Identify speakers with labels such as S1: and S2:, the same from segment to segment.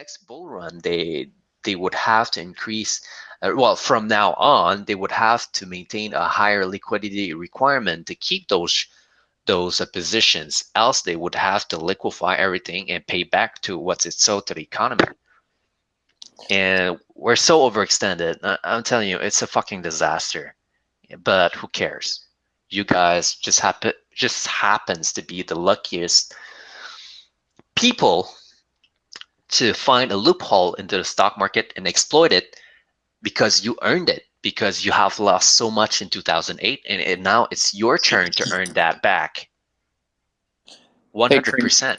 S1: next bull run, they would have to increase. Well, from now on, they would have to maintain a higher liquidity requirement to keep those positions. Else, they would have to liquefy everything and pay back to what's it sold to the economy. And we're so overextended. I'm telling you, it's a fucking disaster. But who cares? You guys just happens to be the luckiest people to find a loophole into the stock market and exploit it because you earned it, because you have lost so much in 2008, and now it's your turn to earn that back. 100%.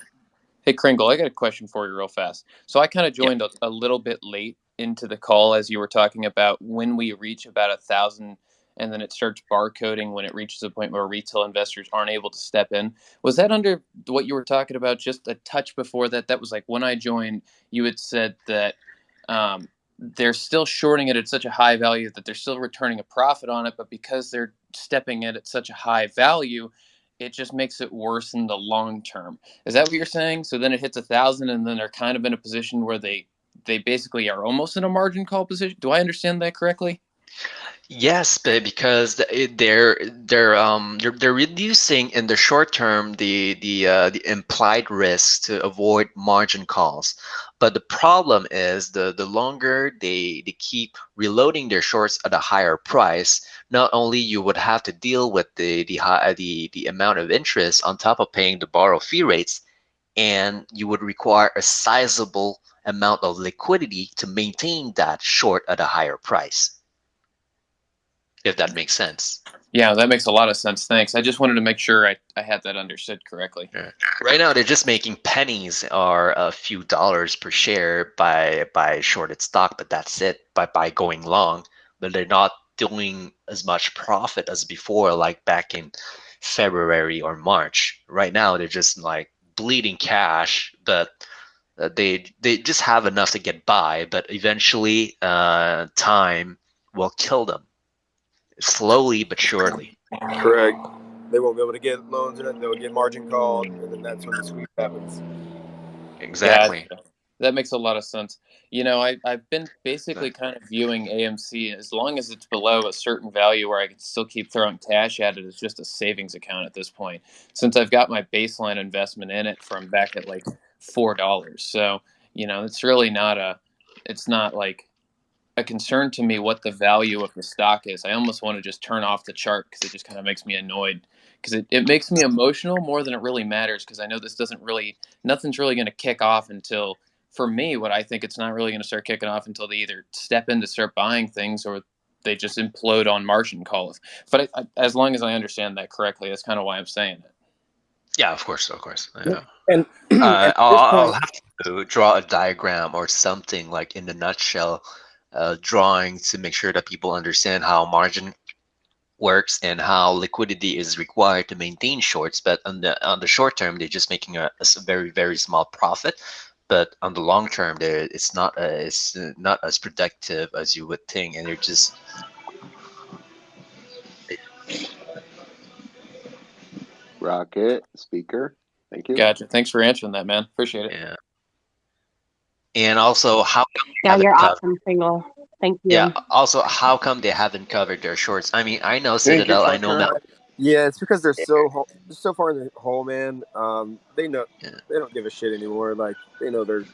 S2: Hey, Kringle, I got a question for you real fast. So I kind of joined a little bit late into the call as you were talking about when we reach about 1,000 and then it starts barcoding when it reaches a point where retail investors aren't able to step in. Was that under what you were talking about just a touch before that? That was like when I joined, you had said that they're still shorting it at such a high value that they're still returning a profit on it, but because they're stepping it at such a high value, it just makes it worse in the long term. Is that what you're saying? So then it hits 1,000 and then they're kind of in a position where they basically are almost in a margin call position. Do I understand that correctly?
S1: Yes, but because they're reducing in the short term the implied risk to avoid margin calls. But the problem is the longer they keep reloading their shorts at a higher price, not only you would have to deal with the amount of interest on top of paying the borrow fee rates, and you would require a sizable amount of liquidity to maintain that short at a higher price. If that makes sense.
S2: Yeah, that makes a lot of sense. Thanks. I just wanted to make sure I had that understood correctly.
S1: Yeah. Right now, they're just making pennies or a few dollars per share by shorted stock, but that's it. By going long, but they're not doing as much profit as before, like back in February or March. Right now, they're just like bleeding cash, but they just have enough to get by. But eventually, time will kill them. Slowly but surely.
S3: Correct. They won't be able to get loans or nothing. They'll get margin called, and then that's when the squeeze happens.
S1: Exactly.
S2: Gotcha. That makes a lot of sense. You know, I've been basically kind of viewing AMC as long as it's below a certain value where I can still keep throwing cash at it as just a savings account at this point, since I've got my baseline investment in it from back at like $4. So, you know, it's not like a concern to me what the value of the stock is. I almost want to just turn off the chart because it just kind of makes me annoyed because it makes me emotional more than it really matters because I know nothing's really going to kick off until, for me, what I think it's not really going to start kicking off until they either step in to start buying things or they just implode on margin calls. But as long as I understand that correctly, that's kind of why I'm saying it.
S1: Yeah, of course. Yeah.
S3: And
S1: I'll have to draw a diagram or something like in a nutshell, drawing to make sure that people understand how margin works and how liquidity is required to maintain shorts. But on the short term, they're just making a very small profit. But on the long term, it's not as productive as you would think, and they're just.
S4: Rocket speaker. Thank you.
S2: Gotcha. Thanks for answering that, man. Appreciate it.
S1: Yeah. And also, how come
S5: Yeah, you're awesome, Single. Thank you.
S1: Yeah. Also, how come they haven't covered their shorts? I mean, I know Citadel. I know Mel.
S3: Yeah, it's because they're so far in the hole, man. They know they don't give a shit anymore. Like they know they're.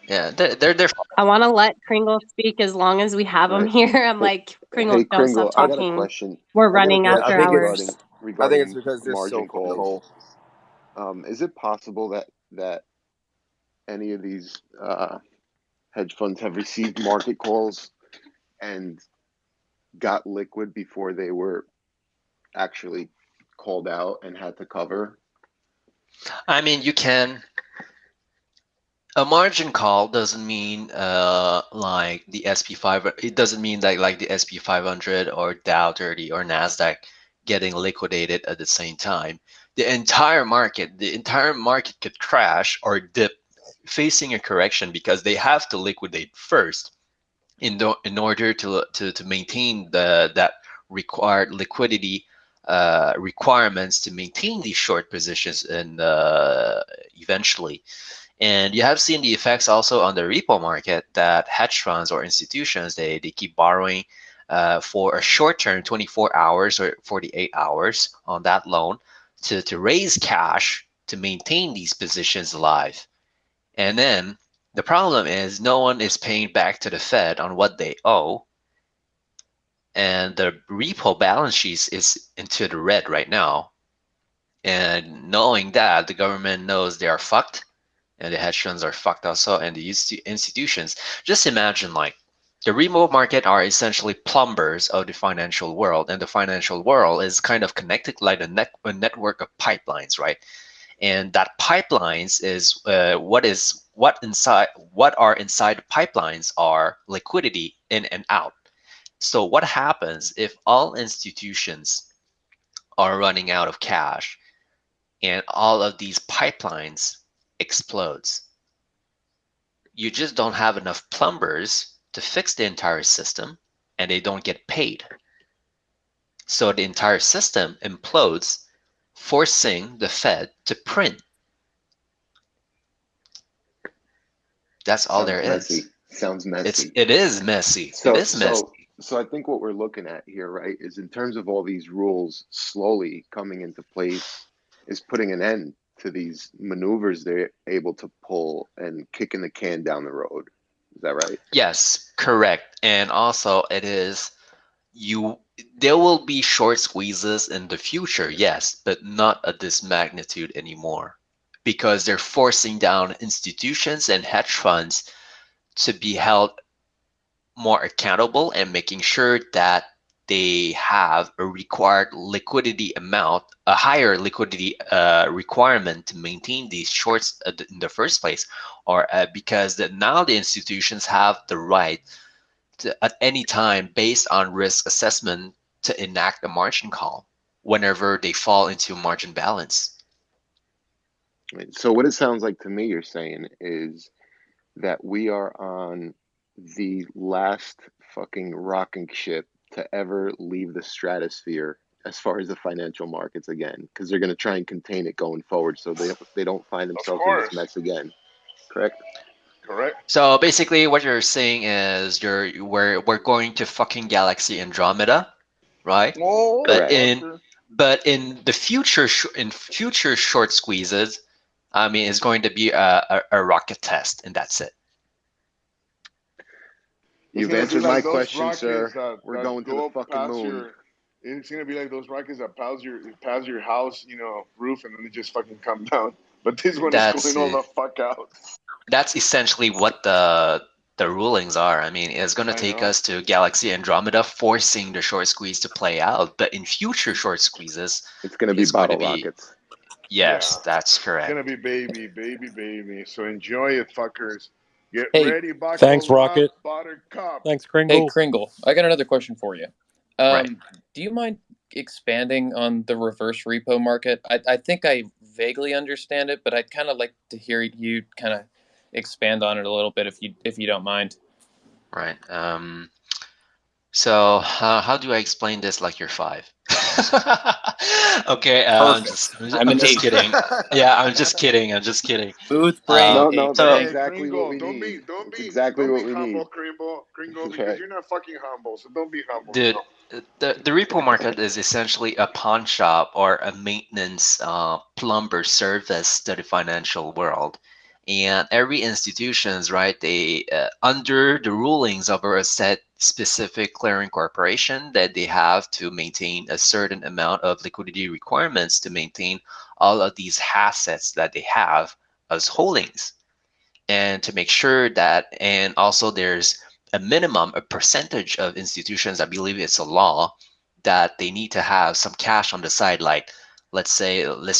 S1: Yeah, they're.
S5: I want to let Kringle speak as long as we have him here. I'm like, Kringle,
S4: hey,
S5: don't
S4: Kringle,
S5: stop talking.
S4: I got a question.
S5: We're running after hours.
S4: Regarding
S3: I think it's because they're so
S4: margin
S3: far in the hole.
S4: calls. Is it possible that any of these hedge funds have received market calls and got liquid before they were actually called out and had to cover?
S1: I mean, you can. A margin call doesn't mean like the SP5. It doesn't mean that like the SP 500 or Dow 30 or Nasdaq getting liquidated at the same time. The entire market could crash or dip, facing a correction because they have to liquidate first in order to maintain that required liquidity requirements to maintain these short positions and eventually. And you have seen the effects also on the repo market that hedge funds or institutions, they keep borrowing for a short term, 24 hours or 48 hours on that loan to raise cash to maintain these positions alive. And then the problem is no one is paying back to the Fed on what they owe. And the repo balance sheet is into the red right now. And knowing that, the government knows they are fucked, and the hedge funds are fucked also, and the institutions. Just imagine, like, the repo market are essentially plumbers of the financial world, and the financial world is kind of connected like a network of pipelines, right? And that pipelines is what are inside the pipelines are liquidity in and out. So what happens if all institutions are running out of cash and all of these pipelines explodes? You just don't have enough plumbers to fix the entire system, and they don't get paid. So the entire system implodes, forcing the Fed to print. That's all there is.
S4: Sounds messy.
S1: It is messy.
S4: So,
S1: It is messy.
S4: so I think what we're looking at here, right, is in terms of all these rules slowly coming into place, is putting an end to these maneuvers they're able to pull and kicking the can down the road. Is that right?
S1: Yes, correct. And also it is there will be short squeezes in the future, yes, but not at this magnitude anymore. Because they're forcing down institutions and hedge funds to be held more accountable and making sure that they have a required liquidity amount, a higher liquidity requirement to maintain these shorts in the first place, or because now the institutions have the right to, at any time, based on risk assessment, to enact a margin call whenever they fall into margin balance.
S4: So what it sounds like to me you're saying is that we are on the last fucking rocking ship to ever leave the stratosphere as far as the financial markets again, because they're going to try and contain it going forward so they don't find themselves in this mess again. Correct?
S6: Correct.
S1: So basically what you're saying is we're going to fucking Galaxy Andromeda, right?
S6: Oh,
S1: But
S4: Correct.
S1: in the future in future short squeezes, I mean, it's going to be a rocket test, and that's it.
S4: You've answered my question, sir. We're going to the fucking moon.
S6: It's gonna be like those rockets that pass your house, roof, and then they just fucking come down. But this one is going all the fuck out.
S1: That's essentially what the rulings are. I mean, it's going to take us to Galaxy Andromeda, forcing the short squeeze to play out. But in future short squeezes,
S4: it's going to be bottle rockets.
S1: Yes, that's correct.
S6: It's going to be baby. So enjoy it, fuckers. Get ready, buckle
S7: thanks, Rocket.
S6: up, buttercup.
S7: Thanks, Kringle.
S2: Hey, Kringle, I got another question for you.
S1: Right.
S2: Do you mind expanding on the reverse repo market? I think I vaguely understand it, but I'd kind of like to hear you kind of expand on it a little bit if you don't mind.
S1: Right. So how do I explain this like you're 5? Okay, I'm just kidding. Yeah, I'm just kidding.
S2: Booth brain.
S4: No,
S6: so,
S4: that's exactly what we need. Don't be
S6: humble, Kringle, because you're not fucking humble. So don't be humble.
S1: Dude, the repo market is essentially a pawn shop or a maintenance plumber service to the financial world. And every institutions, right, they under the rulings of a set specific clearing corporation that they have to maintain a certain amount of liquidity requirements to maintain all of these assets that they have as holdings, and to make sure that, and also there's a percentage of institutions, I believe it's a law, that they need to have some cash on the side, like let's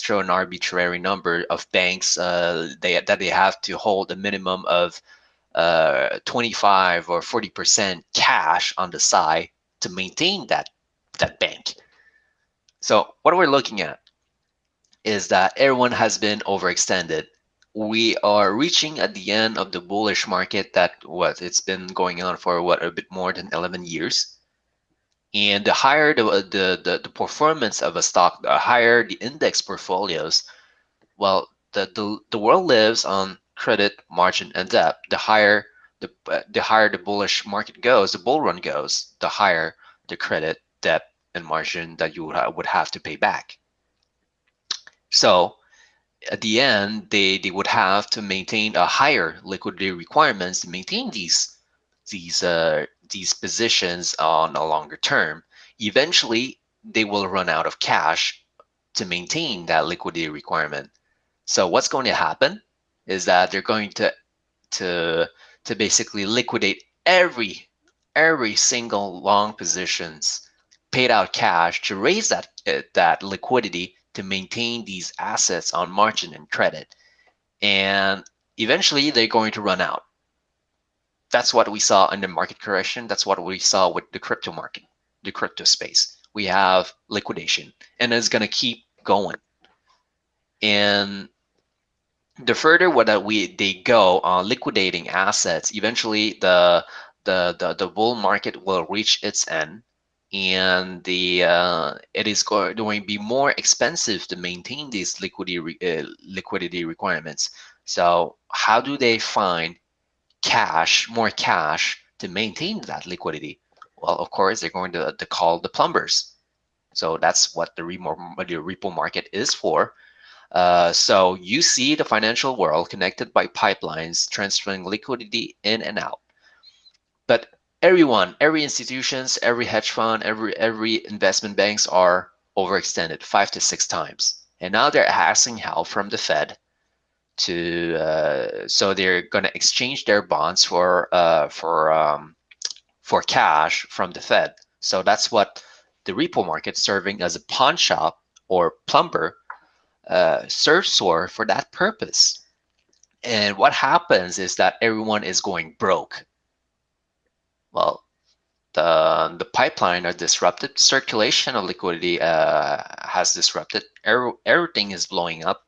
S1: throw an arbitrary number of banks that they have to hold a minimum of 25 or 40% cash on the side to maintain that bank. So what we're looking at is that everyone has been overextended. We are reaching at the end of the bullish market that it's been going on for a bit more than 11 years. And the higher the performance of a stock, the higher the index portfolios. Well, the world lives on credit, margin, and debt. The higher the bullish market goes, the bull run goes, the higher the credit, debt, and margin that you would have to pay back. So at the end, they would have to maintain a higher liquidity requirements to maintain these positions on a longer term. Eventually, they will run out of cash to maintain that liquidity requirement. So what's going to happen is that they're going to to basically liquidate every single long positions, paid out cash to raise that liquidity to maintain these assets on margin and credit. And eventually they're going to run out. That's what we saw in the market correction. That's what we saw with the crypto market, the crypto space. We have liquidation, and it's going to keep going. And the further what they go on liquidating assets, eventually the bull market will reach its end, and it is going to be more expensive to maintain these liquidity requirements. So how do they find more cash to maintain that liquidity? Well, of course, they're going to call the plumbers. So that's what the repo market is for. So you see the financial world connected by pipelines transferring liquidity in and out. But every institutions, every hedge fund, every investment banks are overextended 5 to 6 times. And now they're asking help from the Fed so they're going to exchange their bonds for cash from the Fed. So that's what the repo market, serving as a pawn shop or plumber, serves for that purpose. And what happens is that everyone is going broke. Well, the pipeline are disrupted, circulation of liquidity has disrupted, everything is blowing up.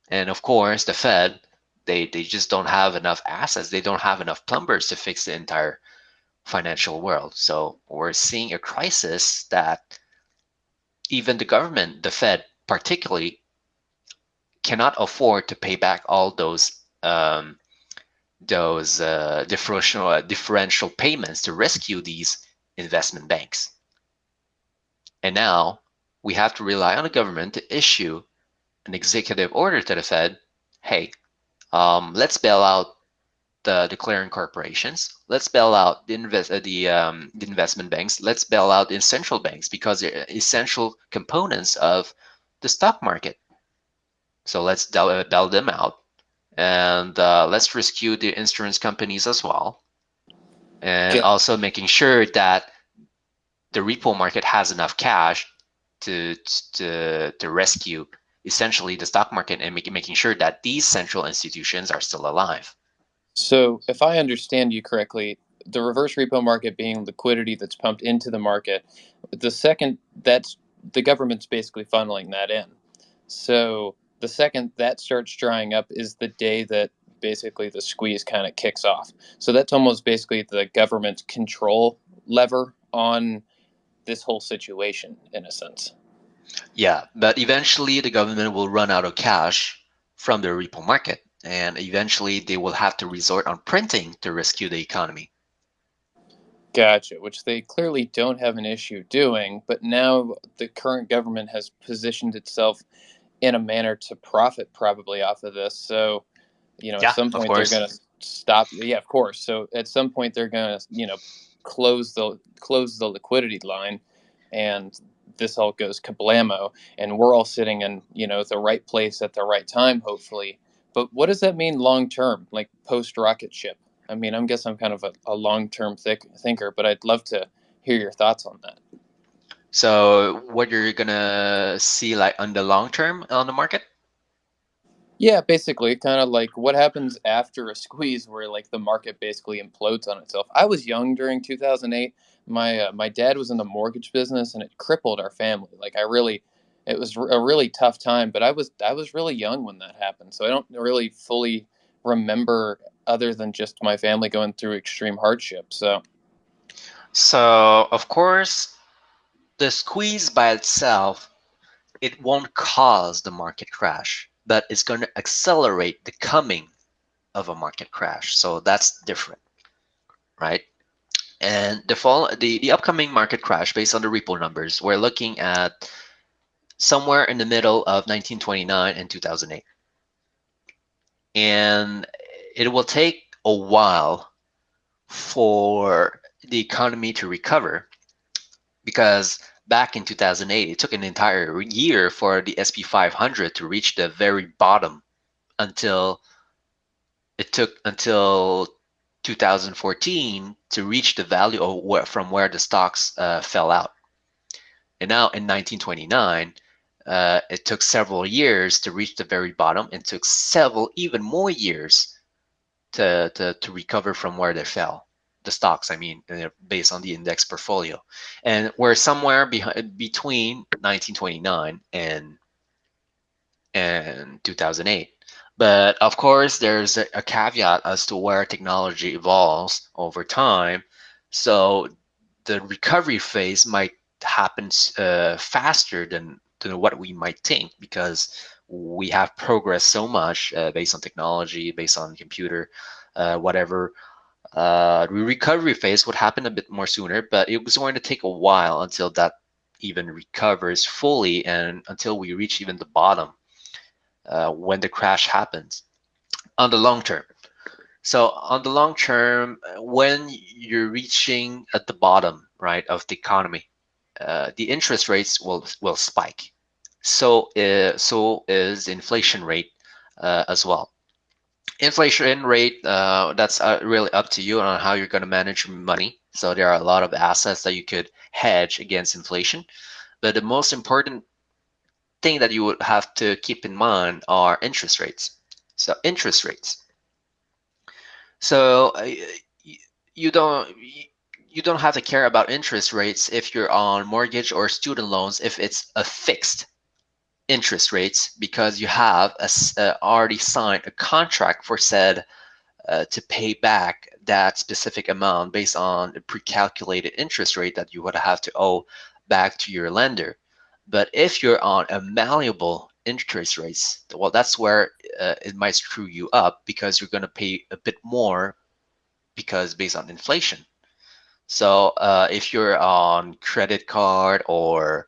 S1: And of course, the Fed, they just don't have enough assets. They don't have enough plumbers to fix the entire financial world. So we're seeing a crisis that even the government, the Fed particularly, cannot afford to pay back all those differential payments to rescue these investment banks. And now we have to rely on the government to issue an executive order to the Fed. Hey, let's bail out the clearing corporations. Let's bail out the investment banks. Let's bail out the central banks because they're essential components of the stock market. So let's bail them out, and let's rescue the insurance companies as well, and also making sure that the repo market has enough cash to rescue essentially the stock market, and making sure that these central institutions are still alive.
S2: So if I understand you correctly, the reverse repo market being liquidity that's pumped into the market, the second that's the government's basically funneling that in. So the second that starts drying up is the day that basically the squeeze kind of kicks off. So that's almost basically the government's control lever on this whole situation in a sense.
S1: Yeah, but eventually the government will run out of cash from the repo market, and eventually they will have to resort on printing to rescue the economy.
S2: Gotcha, which they clearly don't have an issue doing, but now the current government has positioned itself in a manner to profit probably off of this. So, at some point they're going to stop. Yeah, of course. So at some point they're going to, close the liquidity line, and this all goes kablamo, and we're all sitting in, the right place at the right time, hopefully. But what does that mean long term, like post rocket ship? I mean, I guess I'm kind of a long-term thinker, but I'd love to hear your thoughts on that.
S1: So what you're going to see like on the long term on the market?
S2: Yeah, basically, kind of like what happens after a squeeze where like the market basically implodes on itself. I was young during 2008. My dad was in the mortgage business, and it crippled our family. Like it was a really tough time, but I was really young when that happened. So I don't really fully remember other than just my family going through extreme hardship. So
S1: of course, the squeeze by itself, it won't cause the market crash, but it's going to accelerate the coming of a market crash. So that's different, right? And the upcoming market crash, based on the repo numbers, we're looking at somewhere in the middle of 1929 and 2008. And it will take a while for the economy to recover, because back in 2008, it took an entire year for the SP 500 to reach the very bottom, until it took until 2014 to reach the value of from where the stocks fell out. And now in 1929, it took several years to reach the very bottom, and took several even more years to recover from where they fell. The stocks, I mean, based on the index portfolio. And we're somewhere between 1929 and 2008. But of course, there's a caveat as to where technology evolves over time. So the recovery phase might happen faster than what we might think, because we have progressed so much based on technology, based on computer, whatever. The recovery phase would happen a bit more sooner, but it was going to take a while until that even recovers fully, and until we reach even the bottom when the crash happens on the long term. So on the long term, when you're reaching at the bottom, right, of the economy, the interest rates will spike. So is inflation rate as well. Inflation rate, that's really up to you on how you're going to manage your money. So there are a lot of assets that you could hedge against inflation, but the most important thing that you would have to keep in mind are interest rates. So interest rates. So you don't you don't have to care about interest rates if you're on mortgage or student loans, if it's a fixed interest rates, because you have already signed a contract for said to pay back that specific amount based on a pre-calculated interest rate that you would have to owe back to your lender. But if you're on a malleable interest rates, well, that's where it might screw you up, because you're going to pay a bit more because based on inflation. So if you're on credit card or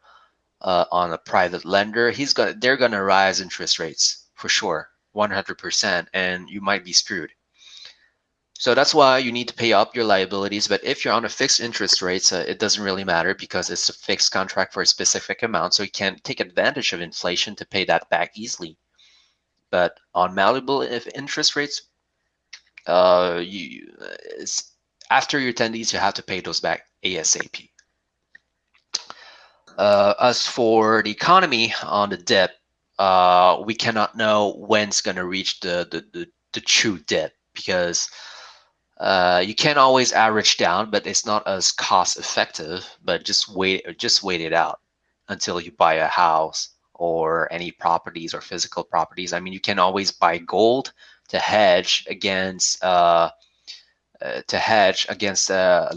S1: on a private lender, they're gonna rise interest rates for sure, 100%, and you might be screwed. So that's why you need to pay up your liabilities. But if you're on a fixed interest rate, it doesn't really matter, because it's a fixed contract for a specific amount, so you can take advantage of inflation to pay that back easily. But on malleable interest rates, after your attendees, you have to pay those back ASAP. As for the economy on the dip, we cannot know when it's going to reach the true dip, because you can always average down, but it's not as cost effective. But just wait it out until you buy a house or any properties or physical properties. I mean, you can always buy gold to hedge against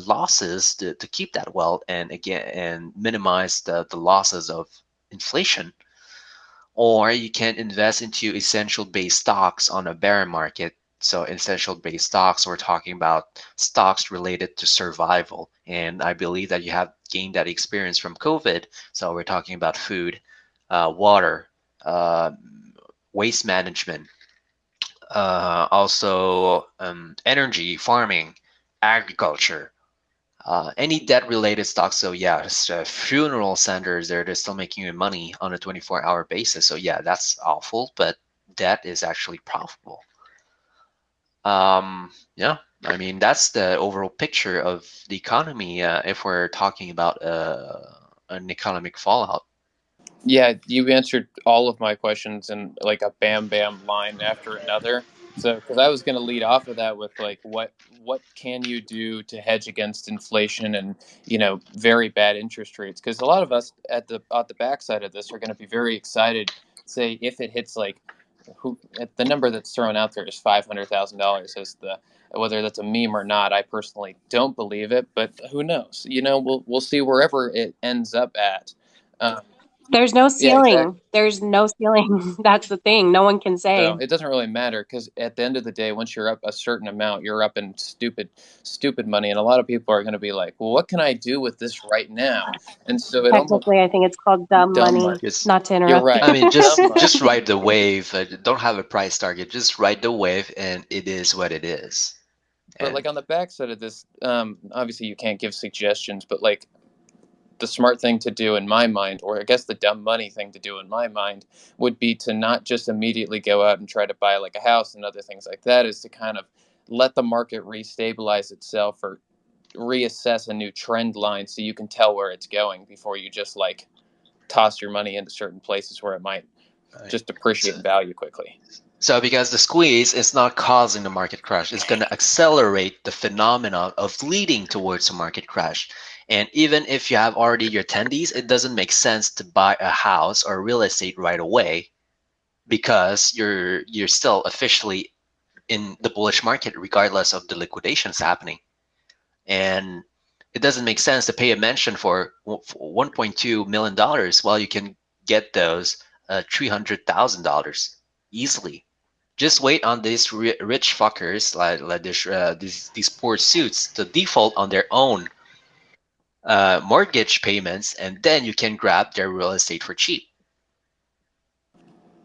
S1: losses, to keep that wealth, and minimize the losses of inflation. Or you can invest into essential based stocks on a bear market. So essential based stocks, we're talking about stocks related to survival, and I believe that you have gained that experience from COVID. So we're talking about food, water, uh, waste management, also energy, farming, agriculture, any debt-related stocks. So yeah, funeral centers, they're still making you money on a 24-hour basis. So yeah, that's awful, but debt is actually profitable. Yeah, I mean, that's the overall picture of the economy if we're talking about an economic fallout.
S2: Yeah, you answered all of my questions in like a bam bam line after another. So, because I was going to lead off of that with like, what can you do to hedge against inflation and very bad interest rates? Because a lot of us at the backside of this are going to be very excited. Say if it hits like the number that's thrown out there is $500,000 as the whether that's a meme or not. I personally don't believe it, but who knows? We'll see wherever it ends up at. Um,
S5: There's no
S2: Yeah, exactly.
S5: ceiling. There's no ceiling. That's the thing. No one can say.
S2: So it doesn't really matter because at the end of the day, once you're up a certain amount, you're up in stupid money. And a lot of people are going to be like, well, what can I do with this right now? And so it almost
S5: Technically, I think it's called dumb
S2: dumb
S5: money.
S2: money.
S5: Not to
S2: You're
S5: interrupt
S2: right.
S1: I mean,
S5: you.
S2: Dumb money.
S1: just ride the wave. Don't have a price target. Just ride the wave, and it is what it is.
S2: But
S1: And
S2: like on the backside of this, obviously you can't give suggestions, but like the smart thing to do in my mind, or I guess the dumb money thing to do in my mind, would be to not just immediately go out and try to buy like a house and other things like that, is to kind of let the market restabilize itself or reassess a new trend line so you can tell where it's going before you just like toss your money into certain places where it might just depreciate in value quickly.
S1: So because the squeeze is not causing the market crash, it's going to accelerate the phenomenon of leading towards a market crash. And even if you have already your attendees, it doesn't make sense to buy a house or real estate right away because you're still officially in the bullish market regardless of the liquidations happening. And it doesn't make sense to pay a mention for $1.2 million while you can get those $300,000 easily. Just wait on these rich fuckers like these poor suits to default on their own mortgage payments, and then you can grab their real estate for cheap.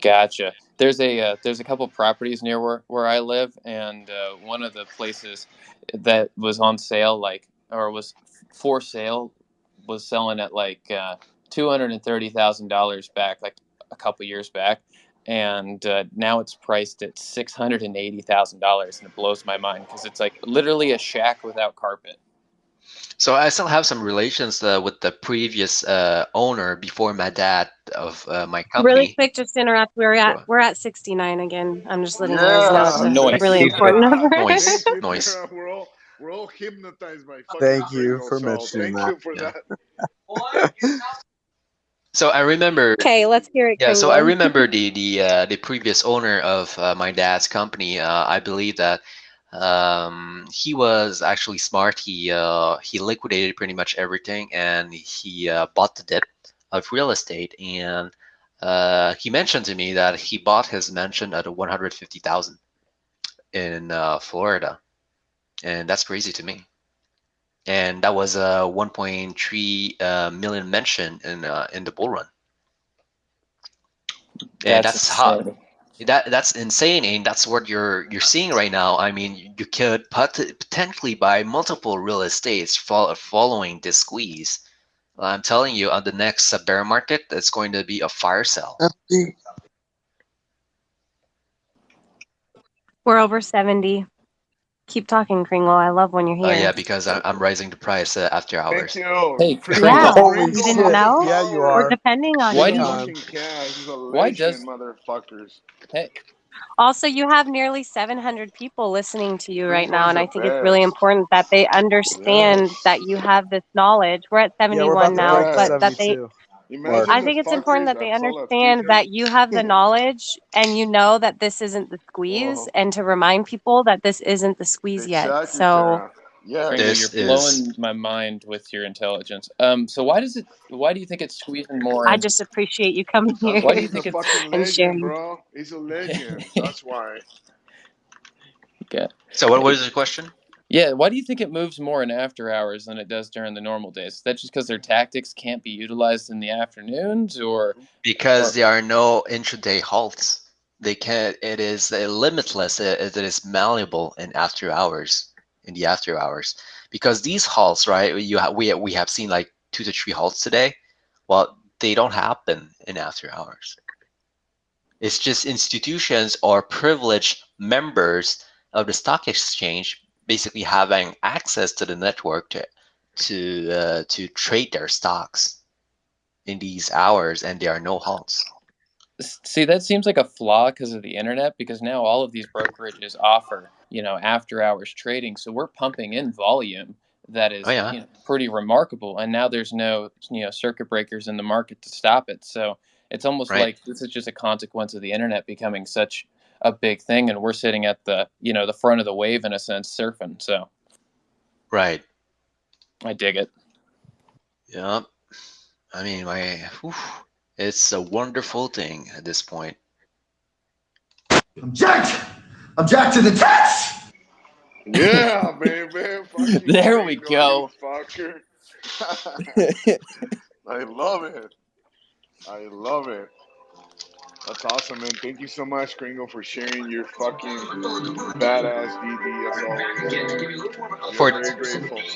S2: Gotcha. There's a couple properties near where I live, and one of the places that was on sale, like, or was for sale, was selling at like $230,000 back, like a couple years back, and now it's priced at $680,000, and it blows my mind because it's like literally a shack without carpet.
S1: So I still have some relations with the previous owner before my dad of my
S5: Really
S1: company.
S5: quick, just to interrupt. We're at 69 again. I'm just letting you guys know it's
S3: Yeah.
S5: a
S2: Nice.
S5: really
S6: Thank you.
S5: important number.
S1: Noise,
S6: Thank you.
S1: noise.
S6: We're all hypnotized by fucking
S3: Thank you
S6: Pringles,
S3: for
S6: so
S3: mentioning
S6: thank
S3: that.
S6: you for
S1: Yeah.
S6: that.
S1: So I remember.
S5: Okay, let's hear it,
S1: Yeah, so I
S5: Kringle.
S1: remember the previous owner of my dad's company. I believe that he was actually smart. He liquidated pretty much everything, and he bought the dip of real estate. And he mentioned to me that he bought his mansion at 150,000 in Florida, and that's crazy to me. And that was a 1.3 million mansion in the bull run. And
S2: That's
S1: that's hot.
S2: insane.
S1: That's insane, and that's what you're seeing right now. I mean, you could potentially buy multiple real estates following this squeeze. I'm telling you, on the next bear market, it's going to be a fire sale.
S5: We're over 70. Keep talking, Kringle. I love when you're here.
S1: Yeah, because I'm raising the price after
S6: Thank
S1: hours.
S6: you.
S2: Hey,
S5: Yeah,
S3: Holy
S5: you didn't
S3: shit.
S5: know?
S3: Yeah, you
S5: We're
S3: are.
S5: depending on
S2: Why
S3: Big
S2: do
S5: you.
S2: you,
S3: time.
S6: Fucking Cash. He's a
S2: why
S6: legend,
S2: does
S6: motherfuckers.
S2: hey
S5: Also, you have nearly 700 people listening to you right now,
S6: Pringles
S5: and
S6: the
S5: I think it's really
S6: best.
S5: important that they understand
S6: Yes.
S5: that you have this knowledge. We're at
S3: Yeah, we're
S5: 71
S3: about to break
S5: now,
S3: the
S5: but
S6: Yes.
S5: that they
S3: 72 mark.
S6: Imagine
S5: I
S6: the
S5: think it's important
S6: fuckers
S5: that they
S6: that sell at
S5: understand
S6: 300.
S5: that you have the knowledge and you know that this isn't the squeeze,
S6: Whoa.
S5: and to remind people that this isn't the squeeze yet.
S6: Exactly,
S5: So
S6: Sarah. Yes.
S2: Pringle, you're
S1: This is
S2: blowing my mind with your intelligence. So why do you think it's squeezing more
S5: I
S2: in?
S5: just appreciate you coming
S6: That's
S5: here
S2: Why
S6: why
S2: do you
S6: he's a
S2: think it's
S6: fucking
S5: and
S6: legend,
S5: sharing.
S6: bro. He's a legend. That's why.
S2: okay.
S1: so. What was the question?
S2: Yeah, why do you think it moves more in after hours than it does during the normal days? Is that just because their tactics can't be utilized in the afternoons,
S1: Because
S2: or
S1: there are no intraday halts. They can. It is limitless. It is malleable in after hours. In the after hours, because these halts, right? We have seen like 2 to 3 halts today. Well, they don't happen in after hours. It's just institutions or privileged members of the stock exchange basically having access to the network to trade their stocks in these hours, and there are no halts.
S2: see that seems like a flaw because of the internet? Because now all of these brokerages offer after hours trading, so we're pumping in volume that
S1: Oh
S2: is
S1: yeah,
S2: pretty remarkable, and now there's no circuit breakers in the market to stop it. So it's almost
S1: right,
S2: like this is just a consequence of the internet becoming such a big thing, and we're sitting at the front of the wave in a sense, surfing. So
S1: right.
S2: I dig it.
S1: Yeah. I mean, my. Oof. It's a wonderful thing at this point.
S7: Object! Object to the test!
S6: Yeah, baby. Fucking
S2: There we
S6: Kringle,
S2: go.
S6: you fucker. I love it. I love it. That's awesome, man. Thank you so much, Kringle, for sharing your fucking badass DD as always. We are
S1: For
S6: very grateful.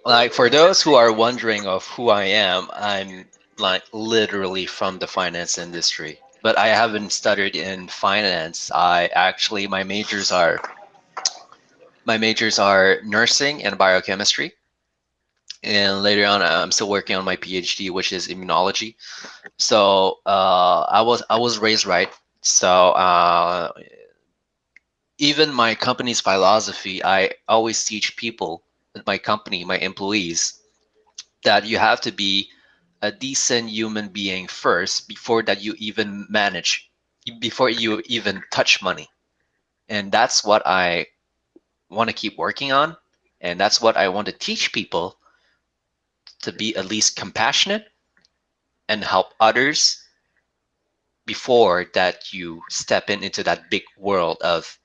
S1: like for those who are wondering of who I am, I'm like literally from the finance industry. But I haven't studied in finance. I actually my majors are nursing and biochemistry. And later on, I'm still working on my PhD, which is immunology. So I was raised right. So even my company's philosophy, I always teach people at my company, my employees, that you have to be a decent human being first before that you even manage, before you even touch money. And that's what I want to keep working on. And that's what I want to teach people, to be at least compassionate and help others before that you step into that big world of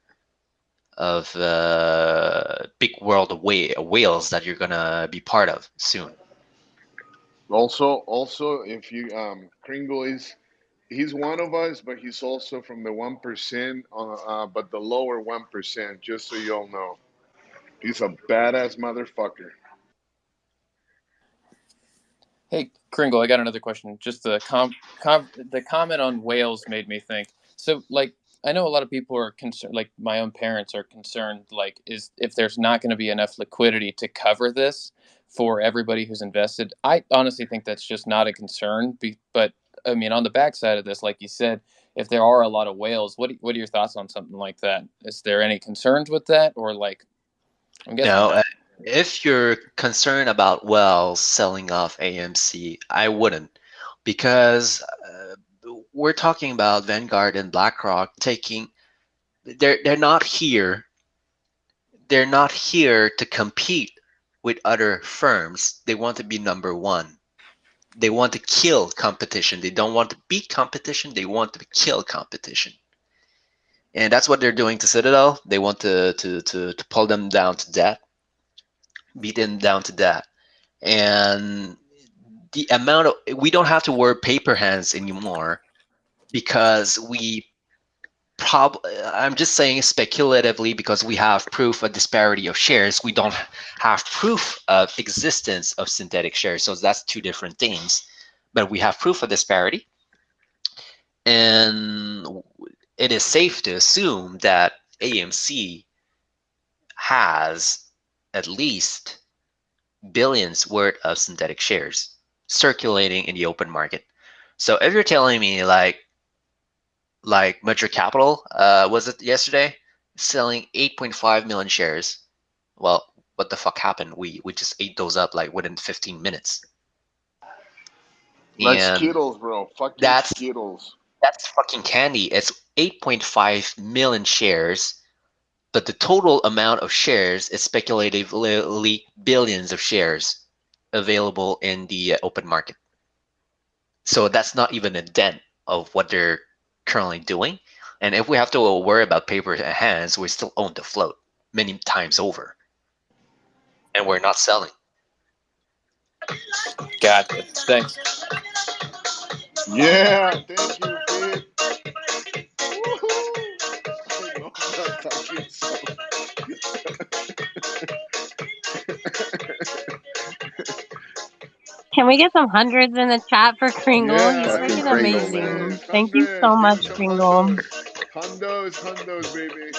S1: big world of whales that you're gonna be part of soon.
S6: Also, if you Kringle is he's one of us, but he's also from the 1%, but the lower 1%. Just so you all know, he's a badass motherfucker.
S2: Hey, Kringle, I got another question. Just the the comment on whales made me think. So, like, I know a lot of people are concerned. Like, my own parents are concerned. Like, is if there's not going to be enough liquidity to cover this for everybody who's invested. I honestly think that's just not a concern. But I mean, on the backside of this, like you said, if there are a lot of whales, what are your thoughts on something like that? Is there any concerns with that, or like, I'm guessing
S1: No,
S2: not.
S1: if you're concerned about Wells selling off AMC, I wouldn't, because we're talking about Vanguard and BlackRock taking. They're not here. They're not here to compete with other firms. They want to be number one. They want to kill competition. They don't want to beat competition. They want to kill competition. And that's what they're doing to Citadel. They want to pull them down to death, beat them down to death. And the amount of, we don't have to wear paper hands anymore, because I'm just saying speculatively, because we have proof of disparity of shares. We don't have proof of existence of synthetic shares. So that's two different things. But we have proof of disparity. And it is safe to assume that AMC has at least billions worth of synthetic shares circulating in the open market. So if you're telling me like Merger Capital, was it yesterday, selling 8.5 million shares? Well, what the fuck happened? We just ate those up like within 15 minutes.
S6: Like
S1: And
S6: Skittles, bro. Fucking
S1: that's
S6: Skittles.
S1: that's fucking candy. It's 8.5 million shares, but the total amount of shares is speculatively billions of shares available in the open market. So that's not even a dent of what they're currently doing. And if we have to worry about paper hands, we still own the float many times over, and we're not selling.
S2: Gotcha. Thanks.
S6: Yeah, thank you, Pete. I love that fucking song.
S5: Can we get some hundreds in the chat for Kringle?
S6: Yeah,
S5: He's
S4: Fucking
S5: freaking
S4: Kringle,
S5: amazing.
S4: man.
S5: Thank you
S6: Hundreds.
S5: so
S6: Give
S5: much,
S6: me some
S5: Kringle.
S6: hundos. Hundos, baby.